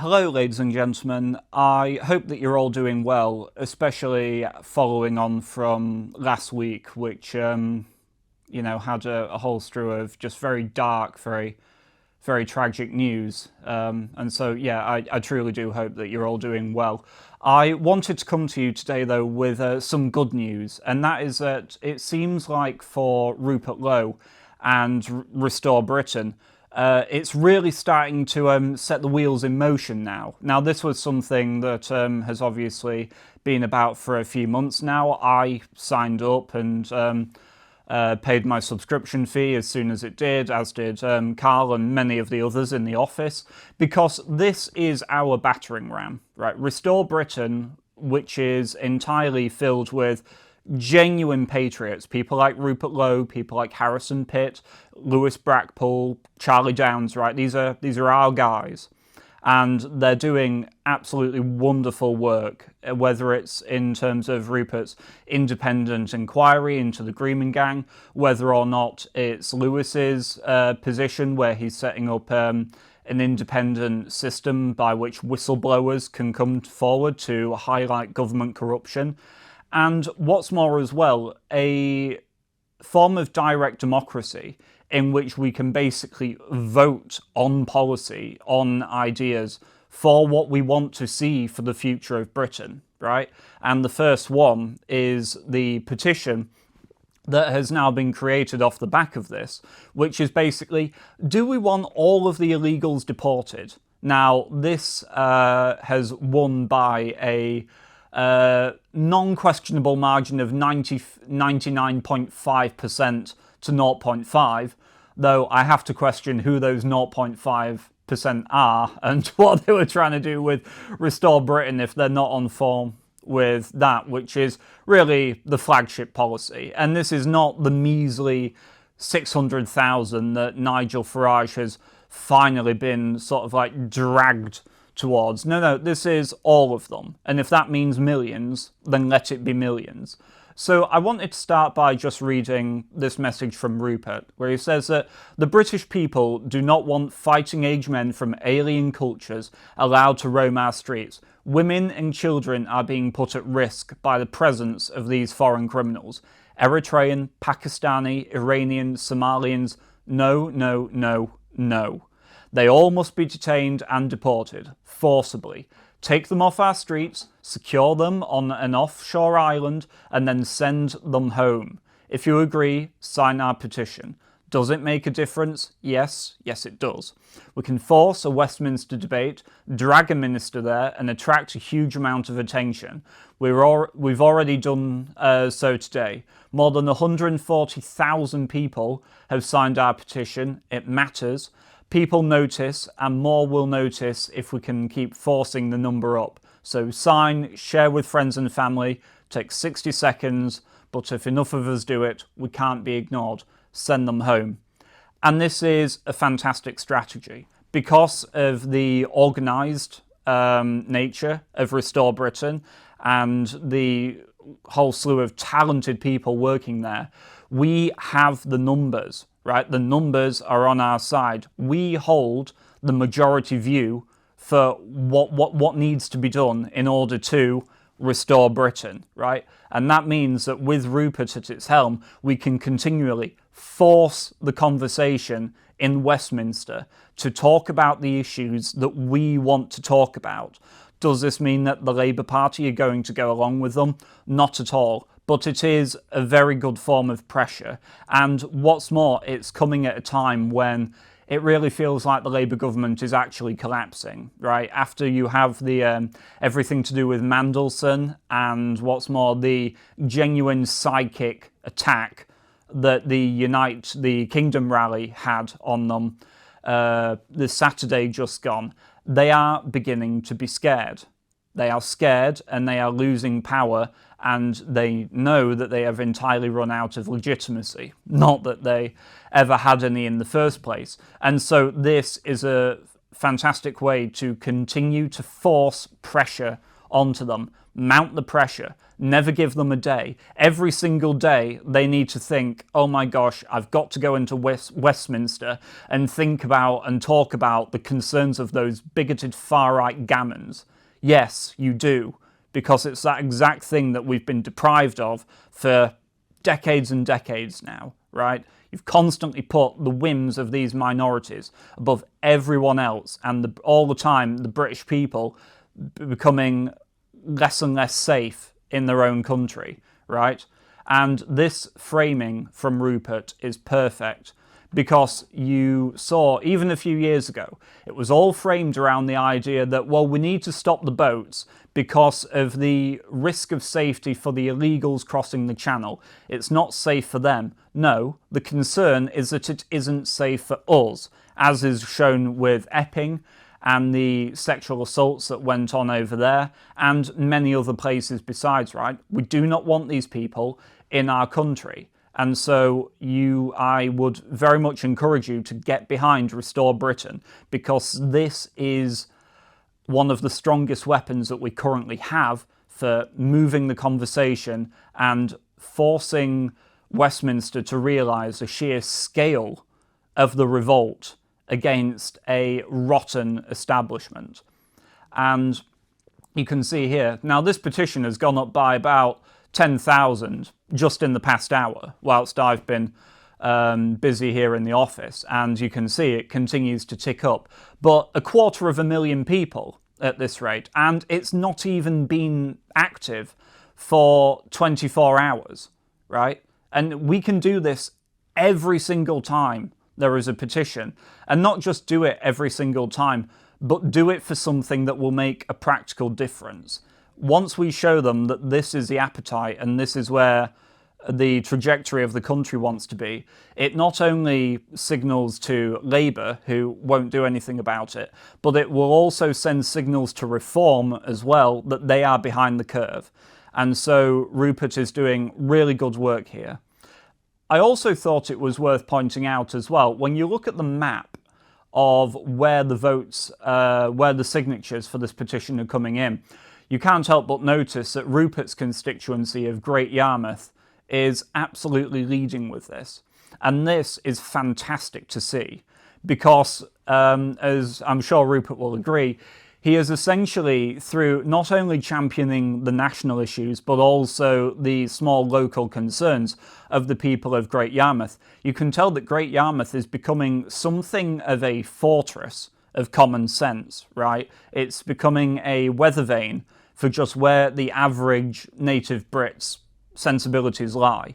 Hello, ladies and gentlemen. I hope that you're all doing well, especially following on from last week, which, had a whole slew of just very dark, very tragic news. I truly do hope that you're all doing well. I wanted to come to you today, though, with some good news, and that is that it seems like for Rupert Lowe and Restore Britain, it's really starting to set the wheels in motion now. Now, this was something that has obviously been about for a few months now. I signed up and paid my subscription fee as soon as it did, as did Carl and many of the others in the office, because this is our battering ram, right? Restore Britain, which is entirely filled with genuine patriots, people like Rupert Lowe, people like Harrison Pitt, Lewis Brackpool, Charlie Downs, right? These are our guys, and they're doing absolutely wonderful work, whether it's in terms of Rupert's independent inquiry into the Grooming Gang, whether or not it's Lewis's position where he's setting up an independent system by which whistleblowers can come forward to highlight government corruption. And what's more as well, a form of direct democracy in which we can basically vote on policy, on ideas for what we want to see for the future of Britain, right? And the first one is the petition that has now been created off the back of this, which is basically, do we want all of the illegals deported? Now, this has won by a non-questionable margin of 99.5% to 0.5%, though I have to question who those 0.5% are and what they were trying to do with Restore Britain if they're not on form with that, which is really the flagship policy. And this is not the measly 600,000 that Nigel Farage has finally been sort of like dragged towards. No, this is all of them. And if that means millions, then let it be millions. So I wanted to start by just reading this message from Rupert, where he says that the British people do not want fighting-age men from alien cultures allowed to roam our streets. Women and children are being put at risk by the presence of these foreign criminals. Eritrean, Pakistani, Iranian, Somalians, no. They all must be detained and deported, forcibly. Take them off our streets, secure them on an offshore island, and then send them home. If you agree, sign our petition. Does it make a difference? Yes, it does. We can force a Westminster debate, drag a minister there, and attract a huge amount of attention. We've already done so today. More than 140,000 people have signed our petition. It matters. People notice, and more will notice if we can keep forcing the number up. So sign, share with friends and family, takes 60 seconds, but if enough of us do it, we can't be ignored. Send them home. And this is a fantastic strategy. Because of the organised nature of Restore Britain and the whole slew of talented people working there, we have the numbers. Right, the numbers are on our side. We hold the majority view for what needs to be done in order to restore Britain, right? And that means that with Rupert at its helm, we can continually force the conversation in Westminster to talk about the issues that we want to talk about. Does this mean that the Labour Party are going to go along with them? Not at all. But it is a very good form of pressure. And what's more, it's coming at a time when it really feels like the Labour government is actually collapsing, right? After you have the everything to do with Mandelson and what's more, the genuine psychic attack that the Unite the Kingdom rally had on them this Saturday just gone, they are beginning to be scared. They are scared and they are losing power, and they know that they have entirely run out of legitimacy. Not that they ever had any in the first place. And so this is a fantastic way to continue to force pressure onto them, mount the pressure, never give them a day. Every single day they need to think, oh my gosh, I've got to go into Westminster and think about and talk about the concerns of those bigoted far-right gammons. Yes, you do, because it's that exact thing that we've been deprived of for decades and decades now, right? You've constantly put the whims of these minorities above everyone else, and all the time the British people becoming less and less safe in their own country, right? And this framing from Rupert is perfect, because you saw, even a few years ago, it was all framed around the idea that, well, we need to stop the boats because of the risk of safety for the illegals crossing the channel. It's not safe for them. No, the concern is that it isn't safe for us, as is shown with Epping and the sexual assaults that went on over there, and many other places besides, right? We do not want these people in our country. And so I would very much encourage you to get behind Restore Britain, because this is one of the strongest weapons that we currently have for moving the conversation and forcing Westminster to realise the sheer scale of the revolt against a rotten establishment. And you can see here, now this petition has gone up by about 10,000 just in the past hour, whilst I've been busy here in the office, and you can see it continues to tick up. But 250,000 people at this rate, and it's not even been active for 24 hours, right? And we can do this every single time there is a petition, and not just do it every single time, but do it for something that will make a practical difference. Once we show them that this is the appetite and this is where the trajectory of the country wants to be, it not only signals to Labour, who won't do anything about it, but it will also send signals to Reform as well that they are behind the curve. And so Rupert is doing really good work here. I also thought it was worth pointing out as well, when you look at the map of where the votes, where the signatures for this petition are coming in, you can't help but notice that Rupert's constituency of Great Yarmouth is absolutely leading with this. And this is fantastic to see, because, as I'm sure Rupert will agree, he is essentially, through not only championing the national issues, but also the small local concerns of the people of Great Yarmouth, you can tell that Great Yarmouth is becoming something of a fortress of common sense, right? It's becoming a weather vane for just where the average native Brits' sensibilities lie.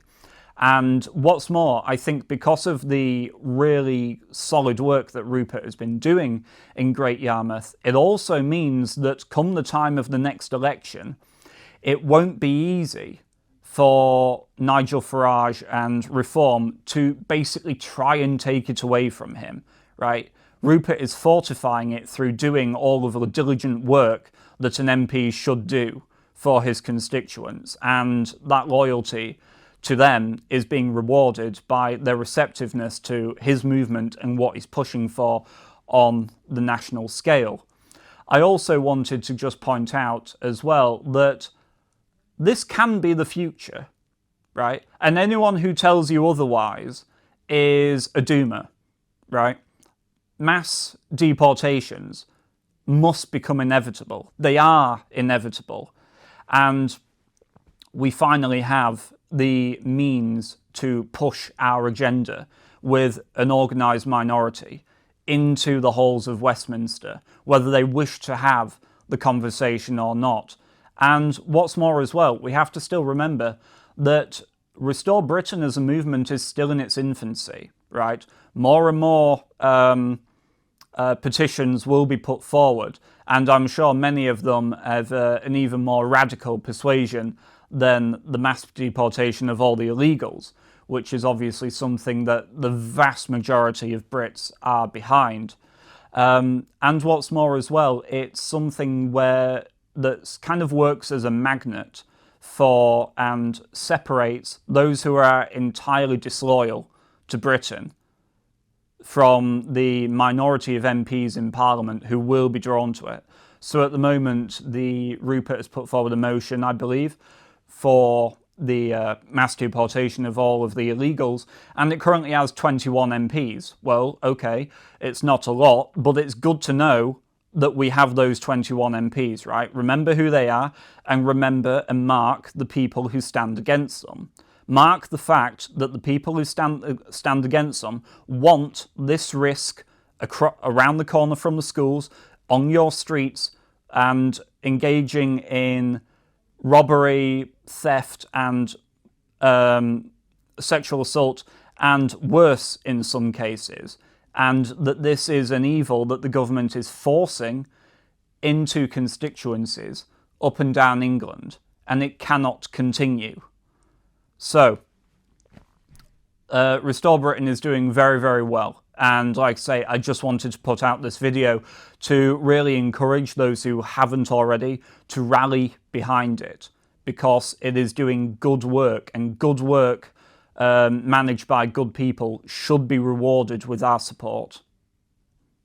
And what's more, I think because of the really solid work that Rupert has been doing in Great Yarmouth, it also means that come the time of the next election, it won't be easy for Nigel Farage and Reform to basically try and take it away from him, right? Rupert is fortifying it through doing all of the diligent work that an MP should do for his constituents, and that loyalty to them is being rewarded by their receptiveness to his movement and what he's pushing for on the national scale. I also wanted to just point out as well that this can be the future, right? And anyone who tells you otherwise is a doomer, right? Mass deportations must become inevitable. They are inevitable. And we finally have the means to push our agenda with an organised minority into the halls of Westminster, whether they wish to have the conversation or not. And what's more as well, we have to still remember that Restore Britain as a movement is still in its infancy, right? More and more petitions will be put forward, and I'm sure many of them have an even more radical persuasion than the mass deportation of all the illegals, which is obviously something that the vast majority of Brits are behind. And what's more as well, it's something that kind of works as a magnet for and separates those who are entirely disloyal to Britain from the minority of MPs in Parliament who will be drawn to it. So at the moment, Rupert has put forward a motion, I believe, for the mass deportation of all of the illegals, and it currently has 21 MPs. Well, okay, it's not a lot, but it's good to know that we have those 21 MPs, right? Remember who they are, and remember and mark the people who stand against them. Mark the fact that the people who stand against them want this risk around the corner from the schools, on your streets, and engaging in robbery, theft, and sexual assault, and worse in some cases, and that this is an evil that the government is forcing into constituencies up and down England, and it cannot continue. So, Restore Britain is doing very, very well. And like I say, I just wanted to put out this video to really encourage those who haven't already to rally behind it, because it is doing good work, and good work managed by good people should be rewarded with our support.